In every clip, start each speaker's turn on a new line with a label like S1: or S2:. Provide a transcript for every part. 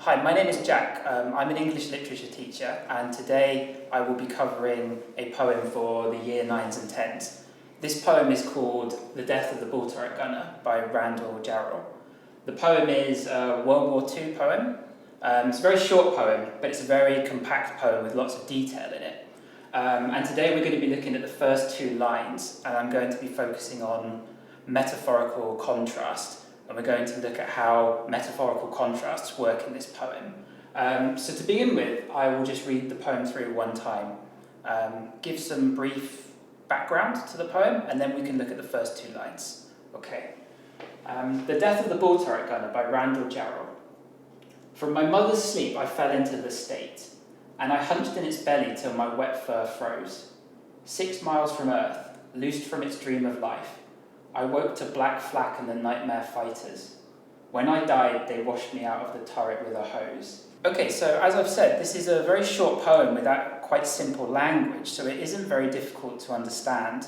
S1: Hi, my name is Jack. I'm an English literature teacher, and today I will be covering a poem for the Year 9s and 10s. This poem is called The Death of the Bull Turret Gunner by Randall Jarrell. The poem is a World War II poem. It's a very short poem, but it's a very compact poem with lots of detail in it. And today we're going to be looking at the first two lines, and I'm going to be focusing on metaphorical contrast. And we're going to look at how metaphorical contrasts work in this poem. So to begin with, I will just read the poem through one time, give some brief background to the poem, and then we can look at the first two lines. Okay. The Death of the Bull Turret Gunner by Randall Jarrell. From my mother's sleep I fell into the state, and I hunched in its belly till my wet fur froze. 6 miles from earth, loosed from its dream of life, I woke to black flak and the nightmare fighters. When I died, they washed me out of the turret with a hose. Okay, so as I've said, this is a very short poem with that quite simple language, so it isn't very difficult to understand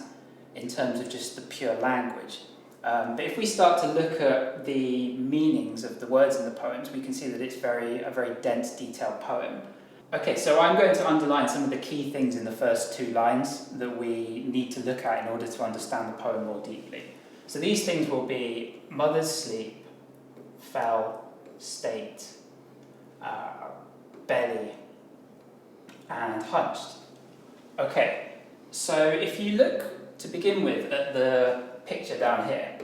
S1: in terms of just the pure language. But if we start to look at the meanings of the words in the poems, we can see that it's a very dense, detailed poem. Okay, so I'm going to underline some of the key things in the first two lines that we need to look at in order to understand the poem more deeply. So these things will be mother's sleep, fell, state, belly, and hunched. Okay, so if you look to begin with at the picture down here,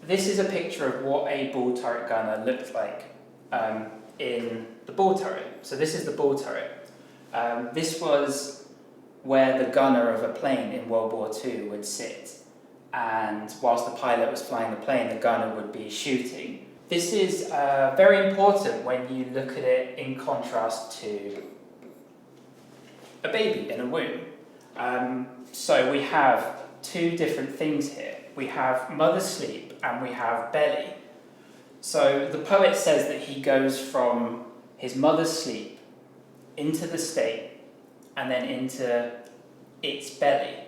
S1: this is a picture of what a bull turret gunner looks like in the bull turret. So this is the bull turret. This was where the gunner of a plane in World War II would sit, and whilst the pilot was flying the plane, the gunner would be shooting. This is very important when you look at it in contrast to a baby in a womb. So we have two different things here. We have mother's sleep and we have belly. So the poet says that he goes from his mother's sleep into the state and then into its belly.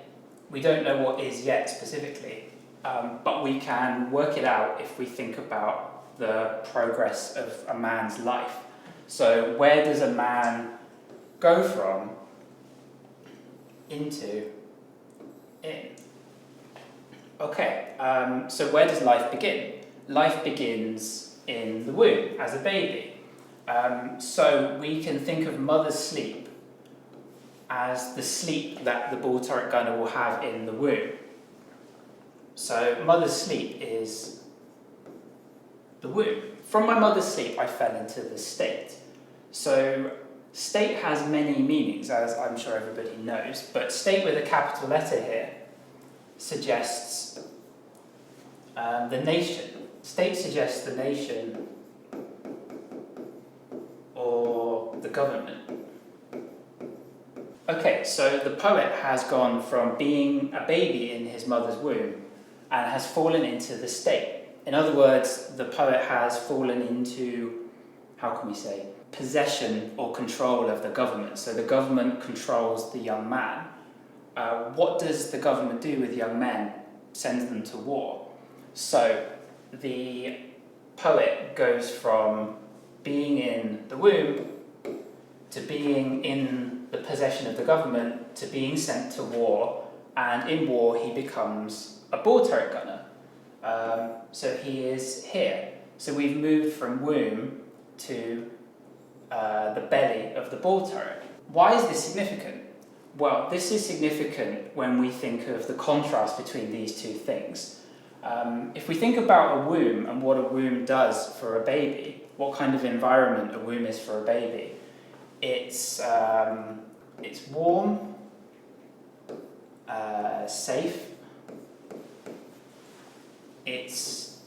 S1: We don't know what is yet specifically, but we can work it out if we think about the progress of a man's life. So where does a man go from into in? Okay, so where does life begin? Life begins in the womb as a baby. So we can think of mother's sleep as the sleep that the bull turret gunner will have in the womb. So mother's sleep is the womb. From my mother's sleep I fell into the state. So state has many meanings, as I'm sure everybody knows, but state with a capital letter here suggests the nation. State suggests the nation or the government. Okay, so the poet has gone from being a baby in his mother's womb and has fallen into the state. In other words, the poet has fallen into, how can we say, possession or control of the government. So the government controls the young man. What does the government do with young men? Sends them to war. So the poet goes from being in the womb to being in the possession of the government to being sent to war, and in war he becomes a bull turret gunner. So he is here. So we've moved from womb to the belly of the bull turret. Why is this significant? Well, this is significant when we think of the contrast between these two things. If we think about a womb and what a womb does for a baby, what kind of environment a womb is for a baby, it's warm, safe, it's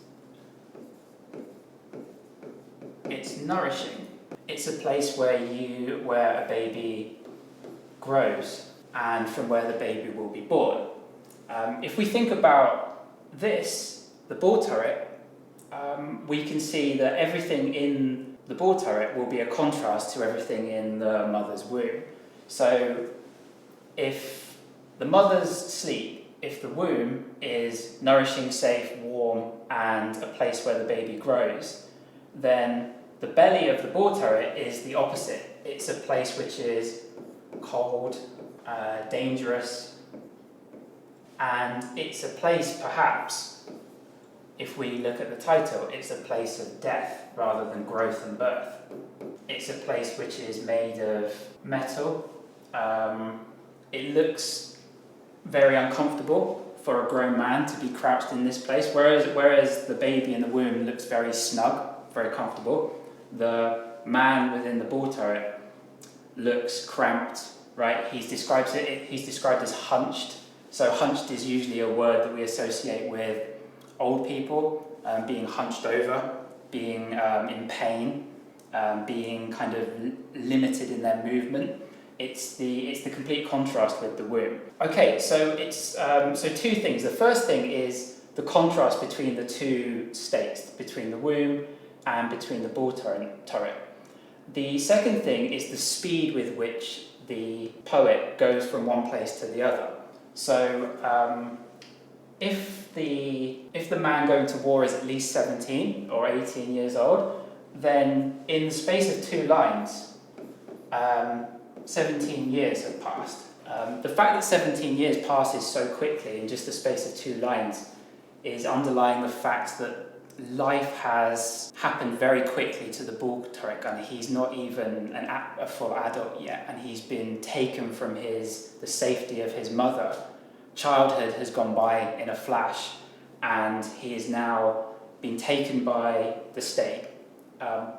S1: nourishing. It's a place where a baby grows and from where the baby will be born. If we think about this, the bull turret, we can see that everything in the bull turret will be a contrast to everything in the mother's womb. So if the mother's sleep, if the womb is nourishing, safe, warm, and a place where the baby grows, then The belly of the ball turret is the opposite. It's a place which is cold, dangerous, and it's a place, perhaps, if we look at the title, it's a place of death rather than growth and birth. It's a place which is made of metal. It looks very uncomfortable for a grown man to be crouched in this place, whereas the baby in the womb looks very snug, very comfortable. The man within the ball turret looks cramped, right? He's described as hunched. So hunched is usually a word that we associate with old people, being hunched over, being in pain, being kind of limited in their movement. It's the complete contrast with the womb. Okay, so it's so two things. The first thing is the contrast between the two states, between the womb and between the ball turret. The second thing is the speed with which the poet goes from one place to the other. So if the man going to war is at least 17 or 18 years old, then in the space of 2 lines, 17 years have passed. The fact that 17 years passes so quickly in just the space of 2 lines is underlying the fact that life has happened very quickly to the ball turret gunner. He's not even a full adult yet, and he's been taken from the safety of his mother. Childhood has gone by in a flash, and he is now being taken by the state,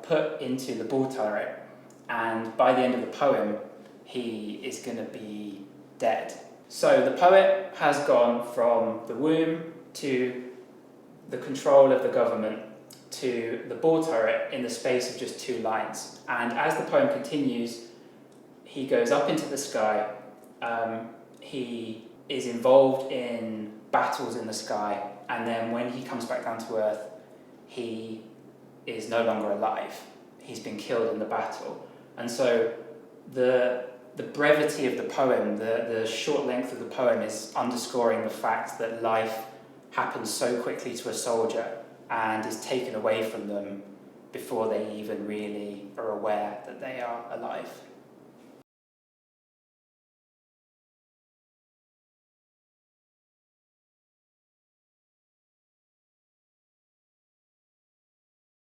S1: put into the ball turret, and by the end of the poem, he is going to be dead. So the poet has gone from the womb to the control of the government to the ball turret in the space of just 2 lines. And as the poem continues, he goes up into the sky. He is involved in battles in the sky, and then when he comes back down to earth, he is no longer alive. He's been killed in the battle. And so the brevity of the poem, the short length of the poem, is underscoring the fact that life happens so quickly to a soldier and is taken away from them before they even really are aware that they are alive.